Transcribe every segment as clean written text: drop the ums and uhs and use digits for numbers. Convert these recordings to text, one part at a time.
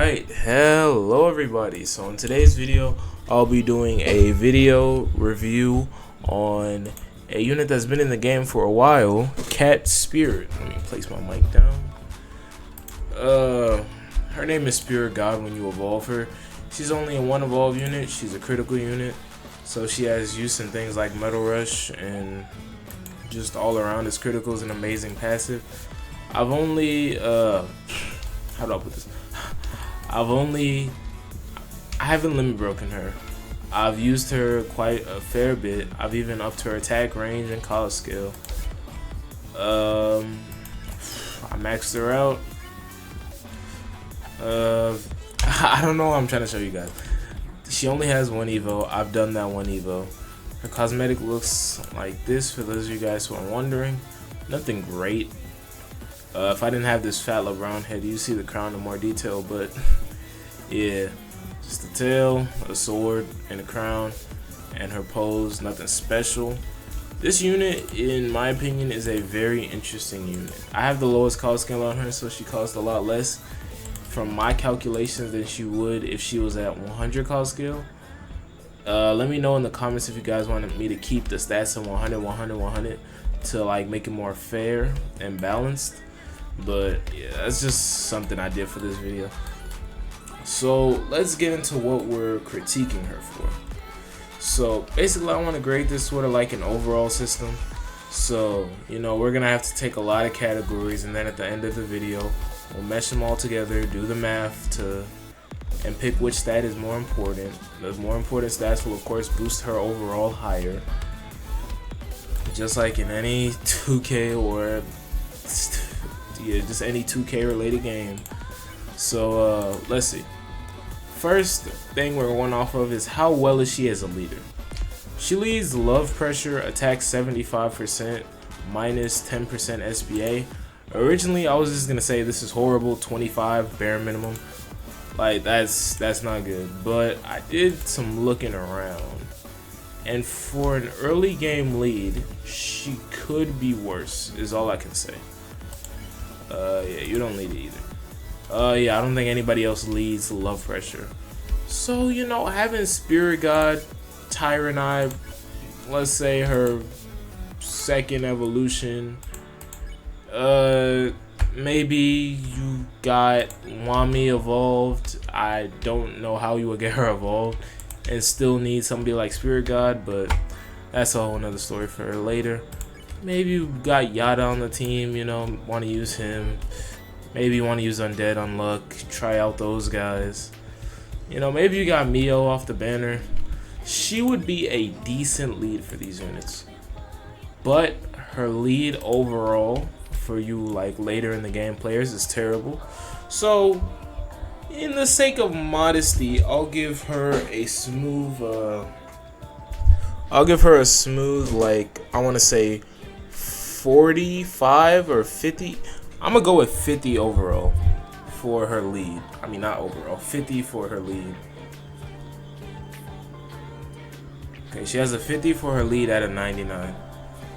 Alright, hello everybody. So in today's video, I'll be doing a video review on a unit that's been in the game for a while, Cat Spirit. Let me place my mic down. Her name is Spirit God when you evolve her. She's only a one evolve unit, she's a critical unit, so she has use in things like Metal Rush and just all around is critical is an amazing passive. I've only how do I put this? I haven't limit broken her. I've used her quite a fair bit. I've even upped her attack range and college skill. I maxed her out. I don't know what I'm trying to show you guys. She only has one evo. I've done that one evo. Her cosmetic looks like this for those of you guys who are wondering. Nothing great. If I didn't have this fat LeBron head, you see the crown in more detail, but yeah, just the tail, a sword, and a crown, and her pose, nothing special. This unit, in my opinion, is a very interesting unit. I have the lowest cost skill on her, so she costs a lot less from my calculations than she would if she was at 100 cost skill. Let me know in the comments if you guys wanted me to keep the stats in 100, 100, 100 to like make it more fair and balanced. But yeah, that's just something I did for this video. So let's get into what we're critiquing her for. So basically, I want to grade this sort of like an overall system. So, you know, we're gonna have to take a lot of categories, and then at the end of the video, we'll mesh them all together, do the math and pick which stat is more important. The more important stats will of course boost her overall higher, just like in any 2K or yeah, just any 2K related game. So let's see. First thing we're going off of is how well is she as a leader. She leads love pressure, attack 75%, minus 10% SPA. Originally I was just gonna say this is horrible, 25 bare minimum. Like that's not good. But I did some looking around, and for an early game lead, she could be worse, is all I can say. Yeah, you don't lead it either. Yeah, I don't think anybody else leads love pressure. So, you know, having Spirit God, Tyrant, let's say her second evolution, maybe you got Wami evolved. I don't know how you would get her evolved and still need somebody like Spirit God, but that's a whole nother story for later. Maybe you got Yada on the team, you know, want to use him. Maybe you want to use Undead Unluck, try out those guys. You know, maybe you got Mio off the banner. She would be a decent lead for these units. But her lead overall for you like later in the game players is terrible. So, in the sake of modesty, I'll give her a smooth like, I want to say 45 or 50. I'm gonna go with 50 overall for her lead. I mean, not overall, 50 for her lead. Okay, she has a 50 for her lead out of 99.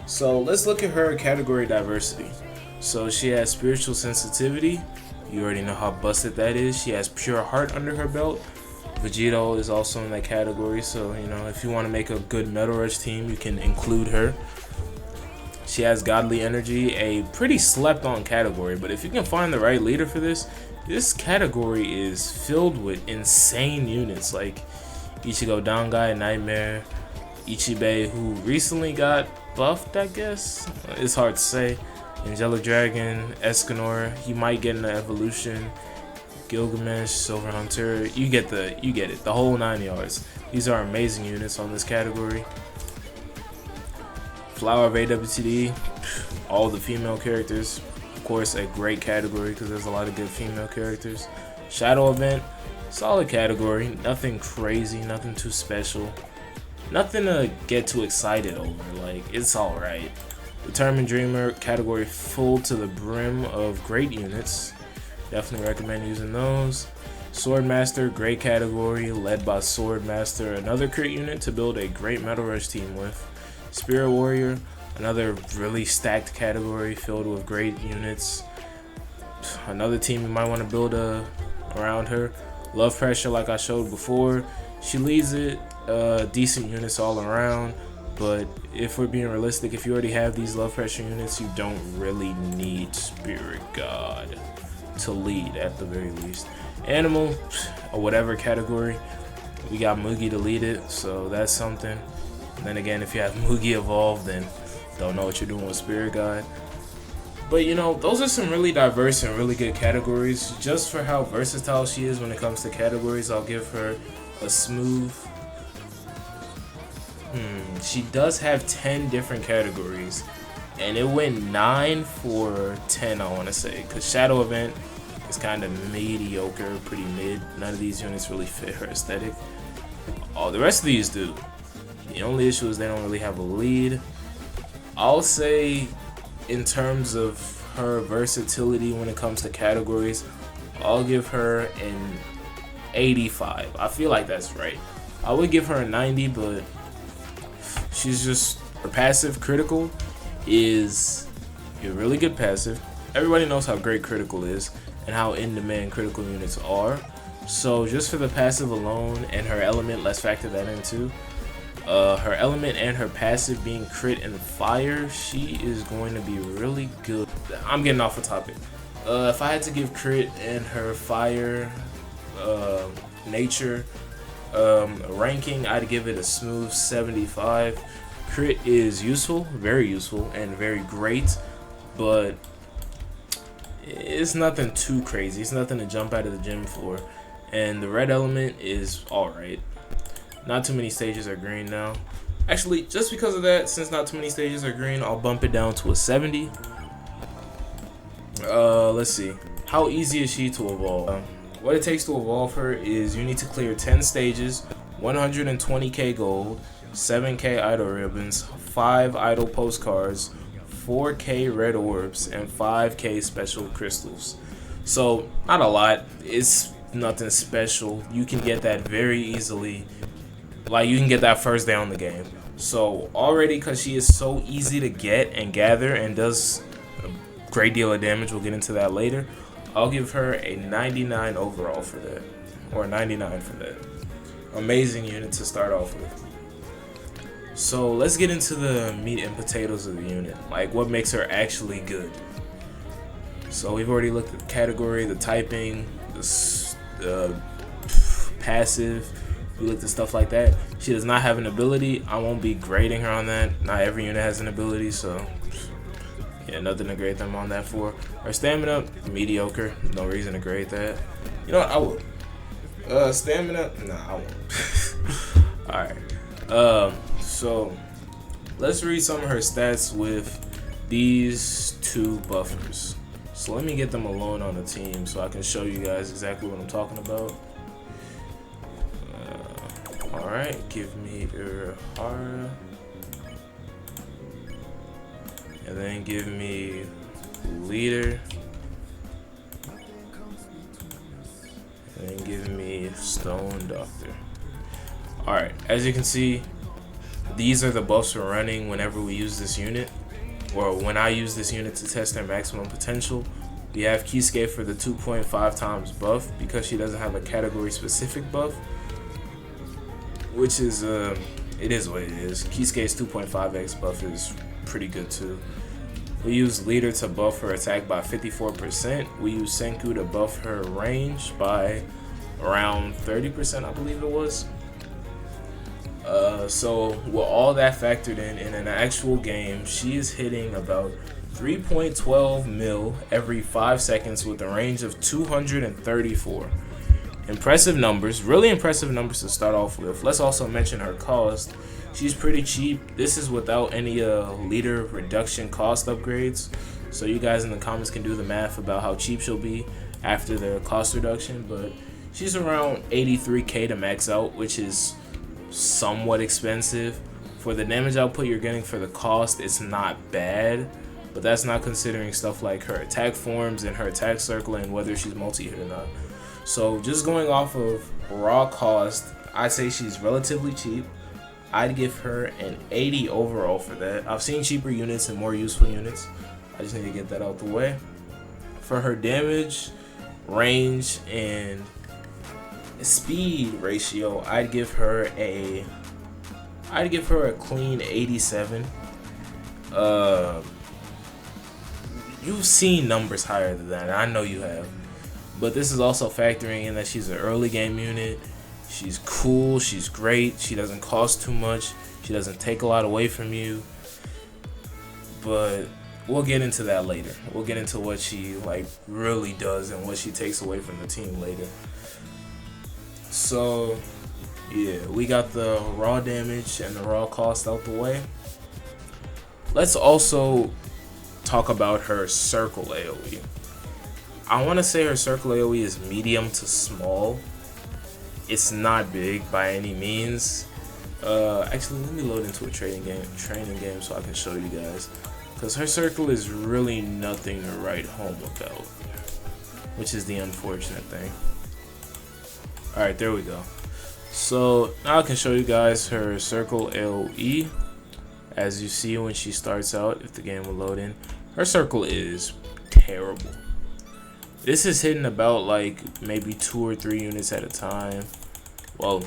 So let's look at her category diversity. So she has spiritual sensitivity. You already know how busted that is. She has pure heart under her belt. Vegito is also in that category. So, you know, if you want to make a good Metal Rush team, you can include her. She has godly energy, a pretty slept on category, but if you can find the right leader for this category is filled with insane units like Ichigo Dangai, Nightmare, Ichibei, who recently got buffed, I guess. It's hard to say. Angelic Dragon, Escanor, he might get an evolution. Gilgamesh, Silver Hunter, you get it, the whole 9 yards. These are amazing units on this category. Flower of awtd, all the female characters, of course a great category because there's a lot of good female characters. Shadow Event, solid category, nothing crazy, nothing too special, nothing to get too excited over, like it's alright. Determined Dreamer, category full to the brim of great units, definitely recommend using those. Swordmaster, great category, led by Swordmaster, another crit unit to build a great Metal Rush team with. Spirit Warrior, another really stacked category filled with great units. Another team you might want to build a around her. Love pressure, like I showed before, she leads it. Decent units all around. But if we're being realistic, if you already have these love pressure units, you don't really need Spirit God to lead at the very least. Animal, or whatever category, we got Mugi to lead it, so that's something. And then again, if you have Mugi evolved, then don't know what you're doing with Spirit God. But you know, those are some really diverse and really good categories. Just for how versatile she is when it comes to categories, I'll give her a smooth. She does have 10 different categories, and it went 9 for 10, I want to say, because Shadow Event is kind of mediocre, pretty mid. None of these units really fit her aesthetic. All the rest of these do. The only issue is they don't really have a lead. I'll say, in terms of her versatility when it comes to categories, I'll give her an 85. I feel like that's right. I would give her a 90, but she's just, her passive critical is a really good passive. Everybody knows how great critical is and how in demand critical units are. So just for the passive alone and her element, let's factor that in too. Her element and her passive being crit and fire, she is going to be really good. I'm getting off the topic. If I had to give crit and her fire nature ranking, I'd give it a smooth 75. Crit is useful, and very great, but it's nothing too crazy. It's nothing to jump out of the gym for. And the red element is alright. Not too many stages are green now. Actually, just because of that, since not too many stages are green, I'll bump it down to a 70. Let's see. How easy is she to evolve? What it takes to evolve her is you need to clear 10 stages, 120k gold, 7k idle ribbons, 5 idle postcards, 4k red orbs, and 5k special crystals. So, not a lot. It's nothing special. You can get that very easily. Like, you can get that first day on the game. So, already, because she is so easy to get and gather and does a great deal of damage, we'll get into that later, I'll give her a 99 overall for that. Or 99 for that. Amazing unit to start off with. So let's get into the meat and potatoes of the unit. Like, what makes her actually good. So we've already looked at the category, the typing, the passive. We looked at stuff like that. She does not have an ability. I won't be grading her on that. Not every unit has an ability, so yeah, nothing to grade them on that for. Her stamina, mediocre. No reason to grade that. You know what? I will. Stamina, nah, I won't. Alright. So let's read some of her stats with these two buffers. So let me get them alone on the team so I can show you guys exactly what I'm talking about. Alright, give me Urahara. And then give me Leader. And then give me Stone Doctor. Alright, as you can see, these are the buffs we're running whenever we use this unit, or when I use this unit to test their maximum potential. We have Kisuke for the 2.5 times buff because she doesn't have a category specific buff, which is it is what it is. Kisuke's 2.5x buff is pretty good too. We use Leader to buff her attack by 54%. We use Senku to buff her range by around 30%, I believe it was. So with all that factored in an actual game, she is hitting about 3.12 mil every 5 seconds with a range of 234. Impressive numbers, really impressive numbers to start off with. Let's also mention her cost. She's pretty cheap. This is without any leader reduction cost upgrades. So you guys in the comments can do the math about how cheap she'll be after the cost reduction. But she's around 83k to max out, which is somewhat expensive. For the damage output you're getting for the cost, it's not bad. But that's not considering stuff like her attack forms and her attack circle and whether she's multi-hit or not. So just going off of raw cost, I'd say she's relatively cheap. I'd give her an 80 overall for that. I've seen cheaper units and more useful units. I just need to get that out the way. For her damage, range and speed ratio, I'd give her a clean 87. You've seen numbers higher than that, I know you have, but this is also factoring in that she's an early game unit. She's cool, she's great, she doesn't cost too much, she doesn't take a lot away from you. But we'll get into that later. We'll get into what she like really does and what she takes away from the team later. So yeah, we got the raw damage and the raw cost out the way. Let's also talk about her circle AoE. I want to say her circle AoE is medium to small. It's not big by any means. Actually, let me load into a training game so I can show you guys. Because her circle is really nothing to write home about, which is the unfortunate thing. Alright, there we go. So now I can show you guys her circle AoE. As you see when she starts out, if the game will load in, her circle is terrible. This is hitting about like maybe 2 or 3 units at a time. Well,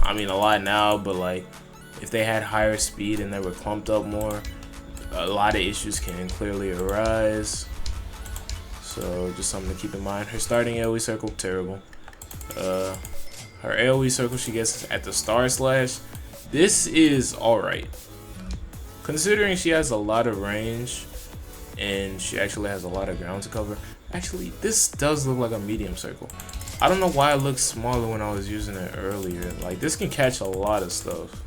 I mean a lot now, but like if they had higher speed and they were clumped up more, a lot of issues can clearly arise. So just something to keep in mind. Her starting AoE circle, terrible. Her AoE circle she gets at the star slash, this is alright. Considering she has a lot of range and she actually has a lot of ground to cover. Actually, this does look like a medium circle. I don't know why it looked smaller when I was using it earlier. Like, this can catch a lot of stuff.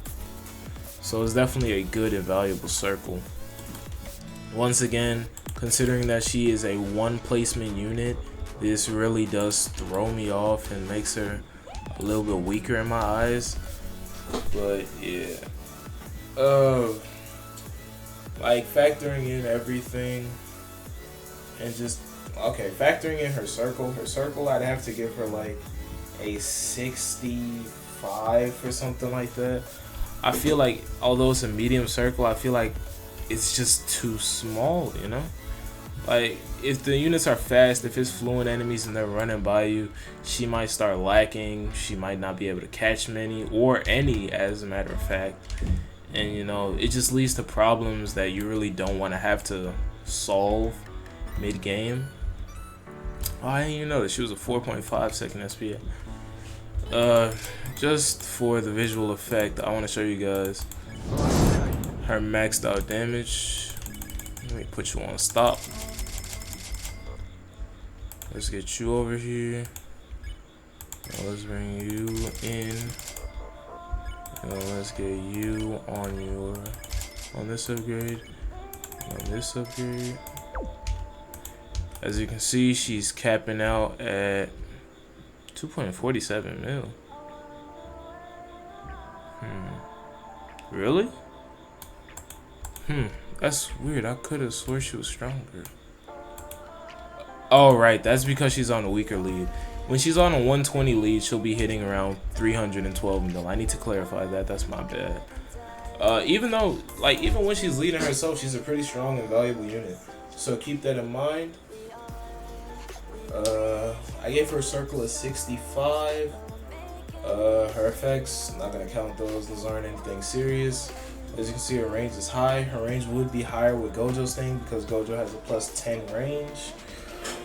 So it's definitely a good and valuable circle. Once again, considering that she is a one placement unit, this really does throw me off and makes her a little bit weaker in my eyes. But yeah, like factoring in everything and just factoring in her circle I'd have to give her like a 65 or something like that. I feel like although it's a medium circle, I feel like it's just too small, you know? Like, if the units are fast, if it's fluent enemies and they're running by you, she might start lacking, she might not be able to catch many, or any as a matter of fact. And you know, it just leads to problems that you really don't want to have to solve mid-game. Oh, I didn't even know that she was a 4.5 second SPA. Just for the visual effect, I want to show you guys her maxed out damage. Let me put you on stop. Let's get you over here. Now let's bring you in. And let's get you on this upgrade. On this upgrade. As you can see, she's capping out at 2.47 mil. Really? That's weird. I could have swore she was stronger. Oh, right. That's because she's on a weaker lead. When she's on a 120 lead, she'll be hitting around 312 mil. I need to clarify that. That's my bad. Even though, like, even when she's leading herself, she's a pretty strong and valuable unit. So keep that in mind. I gave her a circle of 65. Her effects, not gonna count those. Those aren't anything serious. As you can see, her range is high. Her range would be higher with Gojo's thing because Gojo has a +10 range.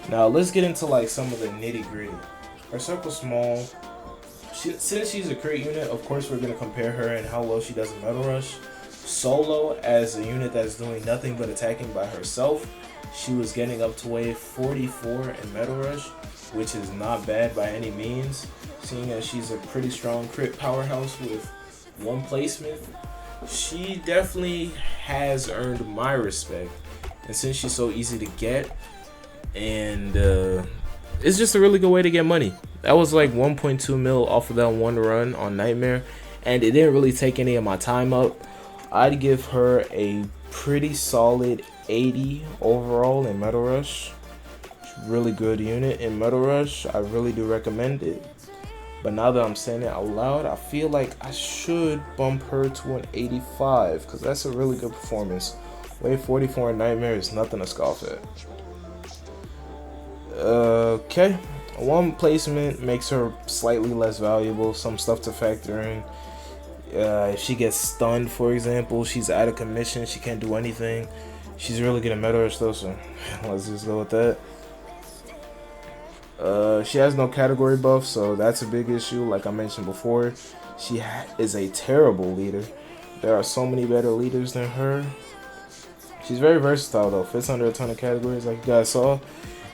Now let's get into like some of the nitty gritty. Her circle's small. Since she's a crit unit, of course we're gonna compare her and how well she does in Metal Rush. Solo, as a unit that's doing nothing but attacking by herself, she was getting up to wave 44 in Metal Rush, which is not bad by any means, seeing as she's a pretty strong crit powerhouse with one placement. She definitely has earned my respect, and since she's so easy to get, and it's just a really good way to get money. That was like 1.2 mil off of that one run on Nightmare, and it didn't really take any of my time up. I'd give her a pretty solid 80 overall in Metal Rush. Really good unit in Metal Rush. I really do recommend it. But now that I'm saying it out loud, I feel like I should bump her to an 85 because that's a really good performance. Wave 44 in Nightmare is nothing to scoff at. Okay, One placement makes her slightly less valuable. Some stuff to factor in. If she gets stunned, for example, she's out of commission. She can't do anything. She's really good at meta rush though, so let's just go with that. She has no category buff, so that's a big issue. Like I mentioned before, she is a terrible leader. There are so many better leaders than her. She's very versatile though, fits under a ton of categories like you guys saw.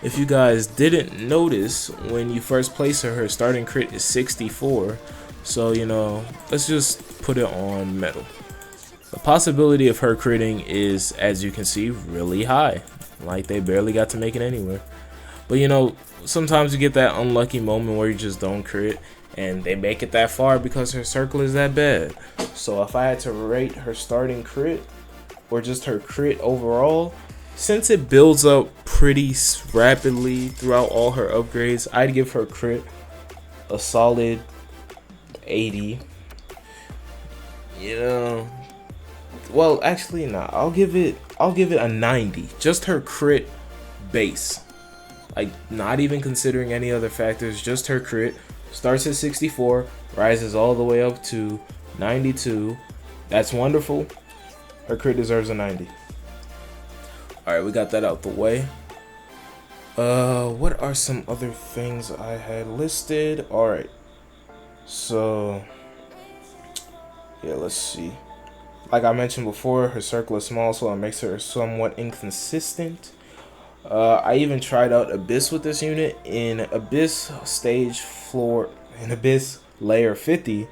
If you guys didn't notice, when you first place her starting crit is 64. So, you know, let's just put it on metal. The possibility of her critting is, as you can see, really high. Like, they barely got to make it anywhere. But, you know, sometimes you get that unlucky moment where you just don't crit, and they make it that far because her circle is that bad. So if I had to rate her starting crit, or just her crit overall, since it builds up pretty rapidly throughout all her upgrades, I'd give her crit a solid 80. You know, well, actually nah, I'll give it a 90. Just her crit base, like not even considering any other factors, just her crit starts at 64, rises all the way up to 92. That's wonderful. Her crit deserves a 90. Alright, we got that out the way. What are some other things I had listed? Alright, so yeah, let's see. Like I mentioned before, her circle is small, so it makes her somewhat inconsistent. I even tried out Abyss with this unit in Abyss layer 50.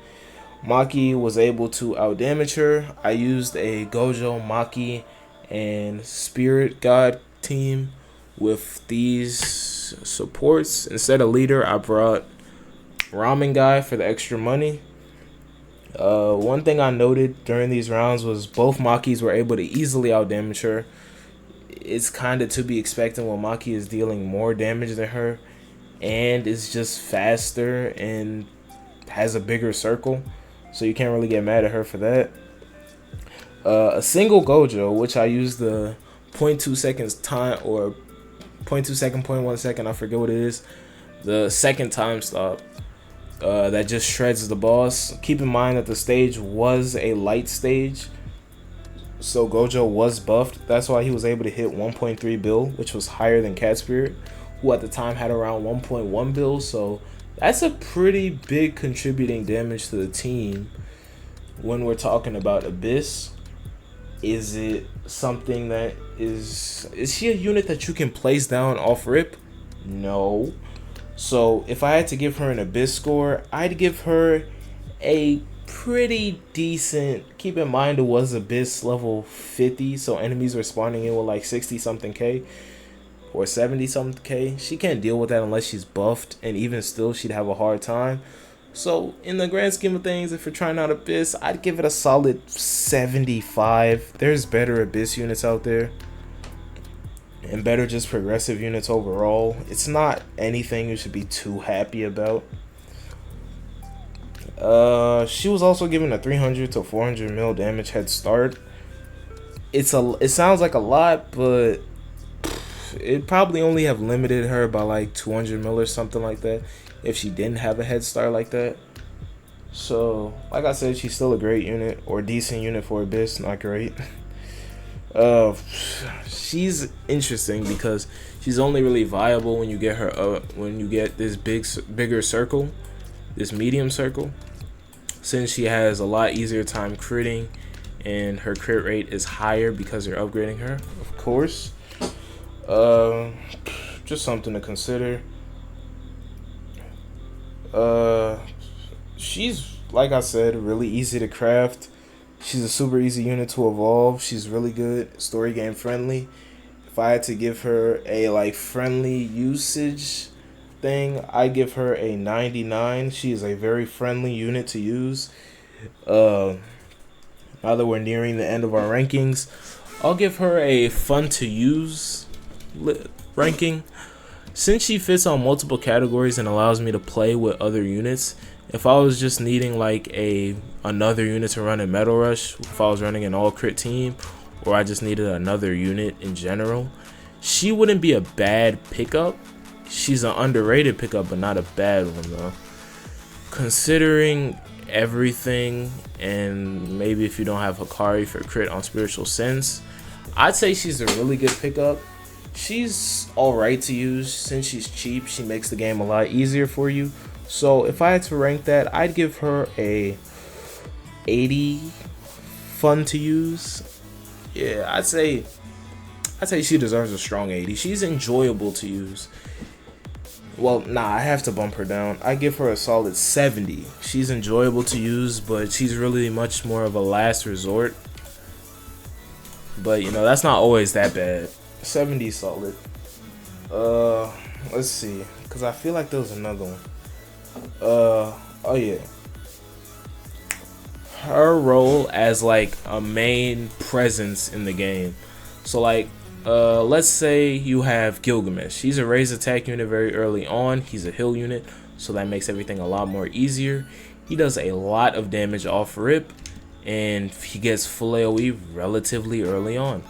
Maki was able to outdamage her. I used a Gojo, Maki, and Spirit God team with these supports. Instead of leader, I brought Ramen Guy for the extra money. One thing I noted during these rounds was both Makis were able to easily outdamage her. It's kind of to be expected when Maki is dealing more damage than her and is just faster and has a bigger circle, so you can't really get mad at her for that. A single Gojo, which I used the 0.2 seconds time, or 0.2 second, 0.1 second, I forget what it is, the second time stop, that just shreds the boss. Keep in mind that the stage was a light stage, so Gojo was buffed. That's why he was able to hit 1.3 bill, which was higher than Cat Spirit, who at the time had around 1.1 bill. So that's a pretty big contributing damage to the team. When we're talking about Abyss, is it something that is she a unit that you can place down off rip? No. So if I had to give her an Abyss score, I'd give her a pretty decent. Keep in mind it was Abyss level 50, so enemies were spawning in with like 60 something K or 70 something K. She can't deal with that unless she's buffed, and even still she'd have a hard time. So in the grand scheme of things, if you're trying out Abyss, I'd give it a solid 75. There's better Abyss units out there, and better just progressive units overall. It's not anything you should be too happy about. She was also given a 300 to 400 mil damage head start. It sounds like a lot, but it probably only have limited her by like 200 mil or something like that if she didn't have a head start like that. So like I said, she's still a great unit, or decent unit for Abyss, not great. She's interesting because she's only really viable when you get her when you get this bigger circle, this medium circle, since she has a lot easier time critting and her crit rate is higher because you're upgrading her, of course. Just something to consider. She's, like I said, really easy to craft. She's a super easy unit to evolve. She's really good, story game friendly. If I had to give her a like friendly usage thing, I give her a 99. She is a very friendly unit to use. Now that we're nearing the end of our rankings, I'll give her a fun to use ranking. Since she fits on multiple categories and allows me to play with other units, if I was just needing like another unit to run in Metal Rush, if I was running an all crit team, or I just needed another unit in general, she wouldn't be a bad pickup. she's an underrated pickup, but not a bad one though. Considering everything, and maybe if you don't have Hikari for crit on Spiritual Sense, I'd say she's a really good pickup. She's alright to use. Since she's cheap, she makes the game a lot easier for you. So if I had to rank that, I'd give her a 80 fun to use. Yeah, I'd say she deserves a strong 80. She's enjoyable to use. Well, nah, I have to bump her down. I give her a solid 70. She's enjoyable to use, but she's really much more of a last resort. But, you know, that's not always that bad. 70 solid. Let's see. Because I feel like there was another one. Oh yeah. Her role as, like, a main presence in the game. So, like, let's say you have Gilgamesh. He's a raised attack unit very early on. He's a heal unit, so that makes everything a lot more easier. He does a lot of damage off rip, and he gets full AoE relatively early on.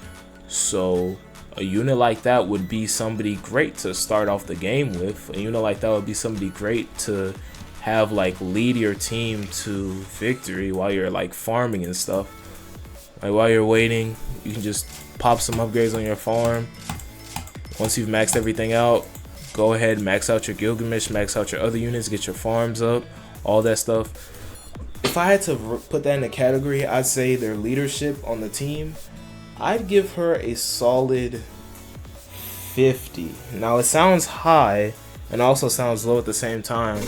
So a unit like that would be somebody great to start off the game with. A unit like that would be somebody great to have, like, lead your team to victory while you're, like, farming and stuff. Like, while you're waiting, you can just pop some upgrades on your farm. Once you've maxed everything out, go ahead, max out your Gilgamesh, max out your other units, get your farms up, all that stuff. If I had to put that in a category, I'd say their leadership on the team, I'd give her a solid 50. Now, it sounds high and also sounds low at the same time.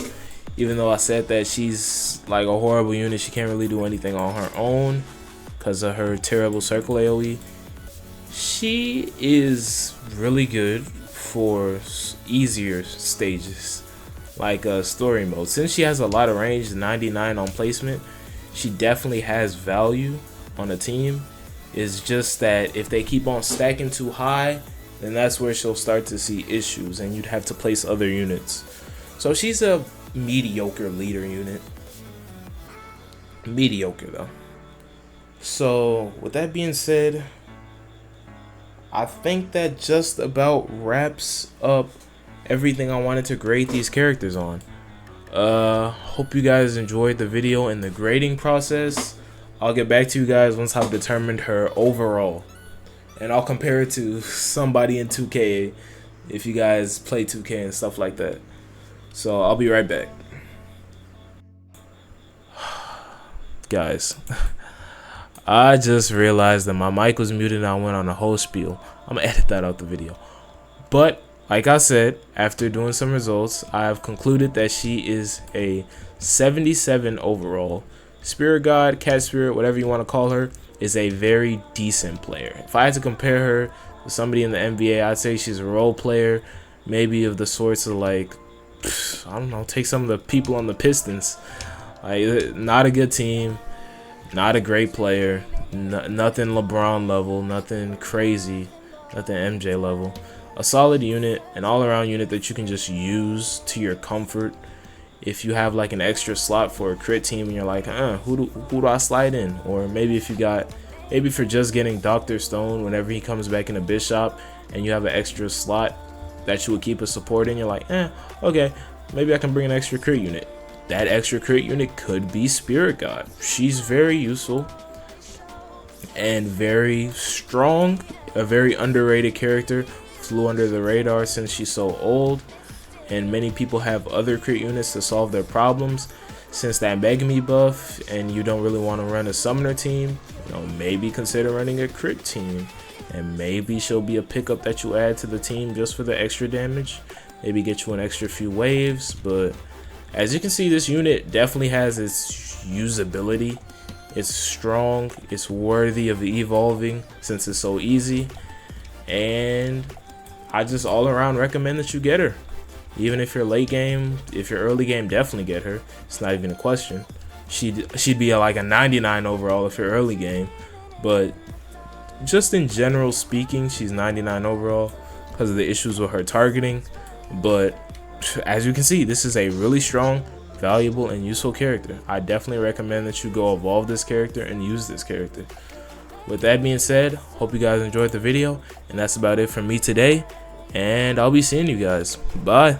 Even though I said that she's like a horrible unit, she can't really do anything on her own because of her terrible circle AoE. She is really good for easier stages, like story mode. Since she has a lot of range, 99 on placement, she definitely has value on a team. It's just that if they keep on stacking too high, then that's where she'll start to see issues and you'd have to place other units. So she's a mediocre leader unit. Mediocre though. So with that being said, I think that just about wraps up everything I wanted to grade these characters on. Hope you guys enjoyed the video and the grading process. I'll get back to you guys once I've determined her overall, and I'll compare it to somebody in 2K if you guys play 2K and stuff like that. So I'll be right back. Guys, I just realized that my mic was muted and I went on a whole spiel. I'm gonna edit that out the video. But like I said, after doing some results, I have concluded that she is a 77 overall. Spirit God, Cat Spirit, whatever you want to call her, is a very decent player. If I had to compare her to somebody in the NBA, I'd say she's a role player, maybe of the sorts of, like, I don't know, take some of the people on the Pistons. Like, not a good team, not a great player, nothing LeBron level, nothing crazy, nothing MJ level. A solid unit, an all-around unit that you can just use to your comfort. If you have like an extra slot for a crit team and you're like, who do I slide in? Or maybe if you got, maybe for just getting Dr. Stone whenever he comes back in a Bishop and you have an extra slot that you would keep a support in, you're like, okay, maybe I can bring an extra crit unit. That extra crit unit could be Spirit God. She's very useful and very strong, a very underrated character, flew under the radar since she's so old. And many people have other crit units to solve their problems. Since that Megami buff and you don't really want to run a summoner team, you know, maybe consider running a crit team. And maybe she'll be a pickup that you add to the team just for the extra damage. Maybe get you an extra few waves. But as you can see, this unit definitely has its usability. It's strong, it's worthy of evolving since it's so easy. And I just all around recommend that you get her. Even if you're late game, if you're early game, definitely get her. It's not even a question. She'd be like a 99 overall if you're early game. But just in general speaking, she's 99 overall because of the issues with her targeting. But as you can see, this is a really strong, valuable, and useful character. I definitely recommend that you go evolve this character and use this character. With that being said, hope you guys enjoyed the video, and that's about it from me today. and I'll be seeing you guys. Bye.